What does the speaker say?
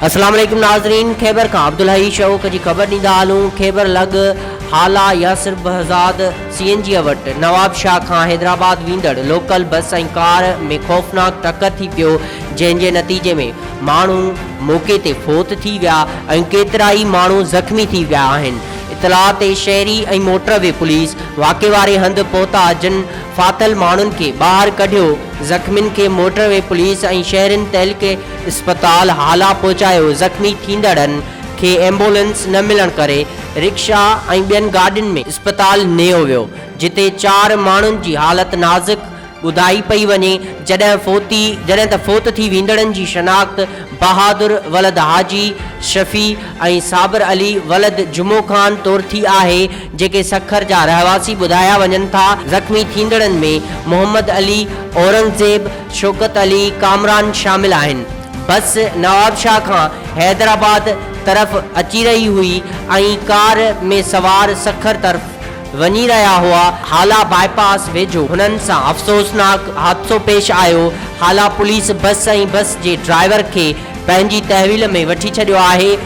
अस्सलाम वालेकुम नाज़रीन, खैबर का अब्दुल हई शौक़ जी ख़बर ॾींदा हलूं। खैबर लग हाला यासिर बहज़ाद CNG वट नवाब शाह खां हैदराबाद वींदड़ लोकल बस ऐं कार में खौफ़नाक टक्कर थी पियो, जंहिंजे नतीजे में माण्हू मौके ते फ़ौत थी विया ऐं केतिरा ई माण्हू ज़ख़्मी थी विया आहिनि। इतलाह ते शहरी ऐं मोटरवे पुलिस वाक़े वारे हंधि पहुता, जिन फाथल माण्हुनि खे ॿाहिरि कढियो। ज़ख़्मियुनि खे मोटरवे पुलिस ऐं शहरनि तहलके अस्पताल हाला पहुचायो। ज़ख़्मी थींदड़नि खे एम्बुलेंस न मिलण करे रिक्शा ऐं ॿियनि गाॾियुनि में अस्पताल नेयो वियो, जिते 4 माण्हुनि जी हालत नाज़ुक ॿुधाई पई वञे। जॾहिं त फ़ौत थी वींदड़नि जी शनाख्त बहादुर वलद हाजी शफ़ी ऐं साबिर अली वलद जुमो ख़ान तौर थी आहे, जेके सखर जा रहवासी ॿुधाया वञनि था। ज़ख़्मी थींदड़नि में मोहम्मद अली, औरंगज़ेब, शौकत अली, कामरान शामिल आहिनि। बस नवाब शाह खां हैदराबाद तरफ़ अची रही हुई ऐं कार में सवार सखर तरफ़ वञी रहिया हुआ। हाला बाईपास वेझो हुननि सां अफ़सोसनाक हादसो पेश आयो। हाला पुलिस बस ऐं बस जे ड्राइवर खे पंहिंजी तहवील में वठी छॾियो आहे।